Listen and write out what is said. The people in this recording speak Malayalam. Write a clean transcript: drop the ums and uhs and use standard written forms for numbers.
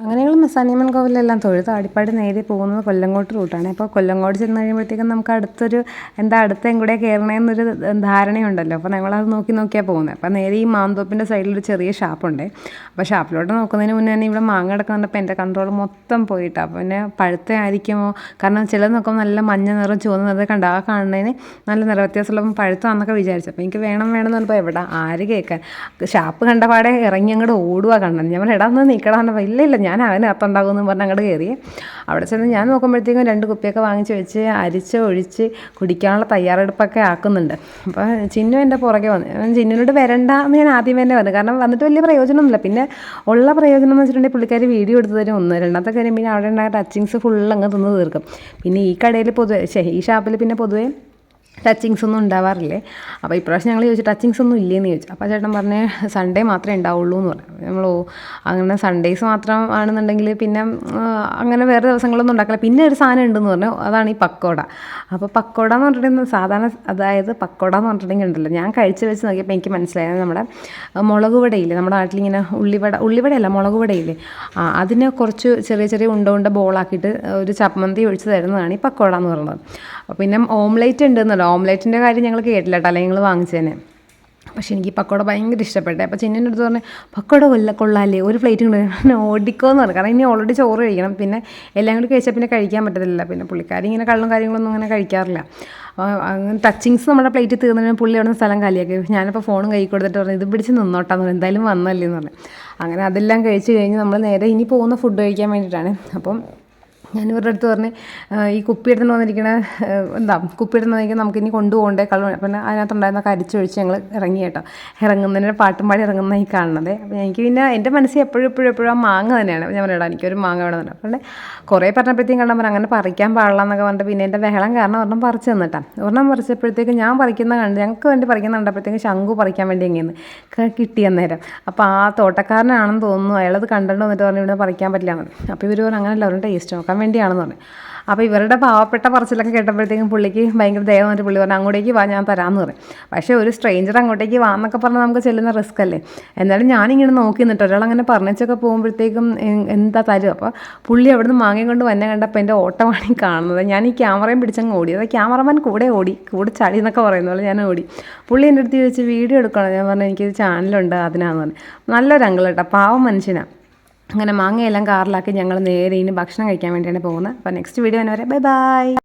അങ്ങനെ ഞങ്ങൾ മെസാനിയമ്മൻ കോവിലെല്ലാം തൊഴുത് ആടിപ്പാടി നേരെ പോകുന്നത് കൊല്ലങ്കോട്ട് റൂട്ടാണ്. അപ്പോൾ കൊല്ലങ്കോട് ചെന്ന് കഴിയുമ്പോഴത്തേക്കും നമുക്ക് അടുത്ത എങ്ങോട്ടേ കയറണമെന്നൊരു ധാരണയുണ്ടല്ലോ. അപ്പോൾ ഞങ്ങളത് നോക്കിയാണ് പോകുന്നത്. അപ്പോൾ നേരെ ഈ മാന്തോപ്പിൻ്റെ സൈഡിലൊരു ചെറിയ ഷാപ്പുണ്ട്. അപ്പോൾ ഷാപ്പിലോട്ട് നോക്കുന്നതിന് മുന്നേ തന്നെ ഇവിടെ മാങ്ങ കിടക്കുന്നുണ്ടപ്പോൾ എൻ്റെ കൺട്രോൾ മൊത്തം പോയിട്ടാണ്. അപ്പോൾ പിന്നെ പഴുത്ത ആയിരിക്കുമോ, കാരണം ചിലത് നോക്കുമ്പോൾ നല്ല മഞ്ഞ നിറം ചുവന്ന നിറം കണ്ട് ആ കാണുന്നതിന് നല്ല നിറവ്യത്യാസമുള്ളപ്പോൾ പഴുത്താന്നൊക്കെ വിചാരിച്ചു. അപ്പോൾ എനിക്ക് വേണമെന്ന് പറഞ്ഞപ്പോൾ എവിടെ ആര് കേൾക്കാൻ, ഷാപ്പ് കണ്ട പാടെ ഇറങ്ങി അങ്ങോട്ട് ഓടുക കണ്ടത്. ഞാൻ പറഞ്ഞു എടാ ഒന്ന് നിൽക്കടാന്നപ്പോൾ ഇല്ല ഞാൻ അവനകത്തുണ്ടാകുമെന്ന് പറഞ്ഞ് അങ്ങോട്ട് കയറി. അവിടെ ചെന്ന് ഞാൻ നോക്കുമ്പോഴത്തേക്കും 2 കുപ്പിയൊക്കെ വാങ്ങിച്ച് വെച്ച് അരിച്ച് ഒഴിച്ച് കുടിക്കാനുള്ള തയ്യാറെടുപ്പൊക്കെ ആക്കുന്നുണ്ട്. അപ്പോൾ ചിന്നു എൻ്റെ പുറകെ വന്നു. ചിന്നുവിനോട് വരണ്ട എന്ന് ഞാൻ ആദ്യം തന്നെ പറഞ്ഞു, കാരണം വന്നിട്ട് വലിയ പ്രയോജനമൊന്നുമില്ല. പിന്നെ ഉള്ള പ്രയോജനം എന്ന് വെച്ചിട്ടുണ്ടെങ്കിൽ പുള്ളിക്കാർ വീഡിയോ എടുത്ത് തരും ഒന്ന്. രണ്ടാമത്തെ കാര്യം പിന്നെ അവിടെ ഉണ്ടായ ടച്ചിങ്സ് ഫുള്ള് അങ്ങ് തിന്ന് തീർക്കും. പിന്നെ ഈ കടയിൽ ഈ ഷാപ്പിൽ പിന്നെ പൊതുവേ ടച്ചിങ്സ് ഒന്നും ഉണ്ടാവാറില്ലേ. അപ്പോൾ ഇപ്രാവശ്യം ഞങ്ങൾ ചോദിച്ചു ടച്ചിങ്സ് ഒന്നും ഇല്ലേന്ന് ചോദിച്ചു. അപ്പോൾ ചേട്ടൻ പറഞ്ഞ് സൺഡേ മാത്രമേ ഉണ്ടാവുള്ളൂ എന്ന് പറഞ്ഞു. നമ്മൾ അങ്ങനെ സൺഡേസ് മാത്രം ആണെന്നുണ്ടെങ്കിൽ പിന്നെ അങ്ങനെ വേറെ ദിവസങ്ങളൊന്നും ഉണ്ടാക്കില്ല. പിന്നെ ഒരു സാധനം ഉണ്ടെന്ന് പറഞ്ഞു, അതാണ് ഈ പക്കോട. അപ്പോൾ പക്കോട എന്ന് പറഞ്ഞിട്ടുണ്ടെങ്കിൽ സാധാരണ, അതായത് പക്കോട എന്ന് പറഞ്ഞിട്ടുണ്ടെങ്കിൽ ഉണ്ടല്ലോ, ഞാൻ കഴിച്ച് വെച്ച് നോക്കിയപ്പോൾ എനിക്ക് മനസ്സിലായത് നമ്മുടെ മുളക് വടയില്ലേ, നമ്മുടെ നാട്ടിലിങ്ങനെ ഉള്ളിവടയല്ല മുളക് വടയില്ലേ, അതിനെ കുറച്ച് ചെറിയ ഉണ്ട ബോളാക്കിയിട്ട് ഒരു ചമ്മന്തി ഒഴിച്ച് തരുന്നതാണ് ഈ പക്കോട എന്ന് പറയുന്നത്. പിന്നെ ഓംലേറ്റ് ഉണ്ടെന്നല്ലോ, ഓംലേറ്റിൻ്റെ കാര്യം ഞങ്ങൾ കേട്ടില്ല കേട്ടോ, അല്ലെങ്കിൽ ഞങ്ങൾ വാങ്ങിച്ചതന്നെ. പക്ഷേ എനിക്ക് ഈ പക്കോട ഭയങ്കര ഇഷ്ടപ്പെട്ടെ. അപ്പോൾ ചിന്നിൻ്റെ അടുത്ത് പറഞ്ഞ് പക്കോട കൊള്ളാല്ലേ, ഒരു പ്ലേറ്റ് കൊണ്ട് ഓടിക്കോന്ന് പറഞ്ഞു. കാരണം ഇനി ഓൾറെഡി ചോറ് കഴിക്കണം, പിന്നെ എല്ലാം കൂടി കഴിച്ചാൽ പിന്നെ കഴിക്കാൻ പറ്റത്തില്ല. പിന്നെ പുള്ളിക്കാരി ഇങ്ങനെ കള്ളും കാര്യങ്ങളൊന്നും അങ്ങനെ കഴിക്കാറില്ല. അങ്ങനെ ടച്ചിങ്സ് നമ്മുടെ പ്ലേറ്റ് തീർന്നതിന് പുള്ളി അവിടെ നിന്ന് സ്ഥലം കാലിയാക്കി. ഞാനിപ്പോൾ ഫോണും കൈ കൊടുത്തിട്ട് പറഞ്ഞു ഇത് പിടിച്ച് നിന്നോട്ടാന്ന് പറഞ്ഞു, എന്തായാലും വന്നല്ലേ എന്ന് പറഞ്ഞു. അങ്ങനെ അതെല്ലാം കഴിച്ച് കഴിഞ്ഞ് നമ്മൾ നേരെ ഇനി പോകുന്ന ഫുഡ് കഴിക്കാൻ വേണ്ടിയിട്ടാണ്. അപ്പം ഞാൻ ഇവരുടെ അടുത്ത് പറഞ്ഞ് ഈ കുപ്പിയെടുത്ത് വന്നിരിക്കണ കുപ്പിയെടുത്ത് വന്നിരിക്കുന്നത് നമുക്കിനി കൊണ്ടുപോകണ്ടേ പിന്നെ അതിനകത്തുണ്ടായിരുന്ന കരിച്ചൊഴിച്ച് ഞങ്ങൾ ഇറങ്ങി കേട്ടോ. ഇറങ്ങുന്നതിന് പാട്ടും പാടി ഇറങ്ങുന്ന ഈ കാണുന്നത്. അപ്പോൾ എനിക്ക് പിന്നെ എൻ്റെ മനസ്സിൽ എപ്പോഴും ആ മാങ്ങ തന്നെയാണ്. ഞാൻ പറഞ്ഞിടാം എനിക്കൊരു മാങ്ങ വേണമെന്ന്. അപ്പോൾ കുറേ പറഞ്ഞപ്പോഴത്തേക്കും കണ്ടാൽ അങ്ങനെ പറിക്കാൻ പാടില്ല എന്നൊക്കെ പറഞ്ഞിട്ട് പിന്നെ എൻ്റെ ബഹളം കാരണം ഒരെണ്ണം പറിച്ച് തന്നിട്ടാണ്. ഒരെണ്ണം പറിച്ചപ്പോഴത്തേക്കും ഞാൻ പറിക്കുന്ന കണ്ട് ഞങ്ങൾക്ക് വേണ്ടി പറിക്കുന്ന കണ്ടപ്പോഴത്തേക്കും ശംഖു പറിക്കാൻ വേണ്ടി എങ്ങനെയെന്ന് കിട്ടി അന്നേരം. അപ്പോൾ ആ തോട്ടക്കാരനാണെന്ന് തോന്നുന്നു, അയാളത് കണ്ടിട്ട് വന്നിട്ട് പറഞ്ഞു ഇവിടെ പറിക്കാൻ പറ്റില്ല എന്ന്. അപ്പോൾ ഇവർ പറഞ്ഞു അങ്ങനെയല്ല, അവരുടെ ടേസ്റ്റ് നോക്കാൻ വേണ്ടിയാണെന്ന് പറഞ്ഞു. അപ്പോൾ ഇവരുടെ പാവപ്പെട്ട പറച്ചിലൊക്കെ കേട്ടപ്പോഴത്തേക്കും പുള്ളിക്ക് ഭയങ്കര ദയം വന്നിട്ട് പുള്ളി പറഞ്ഞു അങ്ങോട്ടേക്ക് വാ ഞാൻ തരാമെന്ന് പറയും. പക്ഷേ ഒരു സ്ട്രേഞ്ചർ അങ്ങോട്ടേക്ക് വാ എന്നൊക്കെ പറഞ്ഞാൽ നമുക്ക് ചെല്ലുന്ന റിസ്ക് അല്ലേ. എന്നാലും ഞാനിങ്ങനെ നോക്കി നിന്നിട്ട് ഒരാളങ്ങനെ പറഞ്ഞൊക്കെ പോകുമ്പോഴത്തേക്കും എന്താ തരും. അപ്പോൾ പുള്ളി അവിടുന്ന് മാങ്ങയും കൊണ്ട് വന്നെ കണ്ടപ്പോൾ എൻ്റെ ഓട്ടമാണ് കാണുന്നത്. ഞാൻ ഈ ക്യാമറയും പിടിച്ചങ്ങ് ഓടി. അത് ക്യാമറമാൻ കൂടെ ചാടി എന്നൊക്കെ പറയുന്ന പോലെ ഞാൻ ഓടി. പുള്ളി എൻ്റെ അടുത്ത് ചോദിച്ച് വീഡിയോ എടുക്കണം. ഞാൻ പറഞ്ഞു എനിക്കൊരു ചാനലുണ്ട് അതിനാന്ന് പറഞ്ഞു. നല്ലൊരു അങ്കിൾ കേട്ടോ, പാവം മനുഷ്യനാണ്. അങ്ങനെ മാങ്ങയെല്ലാം കാറിലാക്കി ഞങ്ങൾ നേരെ ഇനി ഭക്ഷണം കഴിക്കാൻ വേണ്ടിയാണ് പോകുന്നത്. അപ്പോൾ നെക്സ്റ്റ് വീഡിയോ വരെ ബൈ.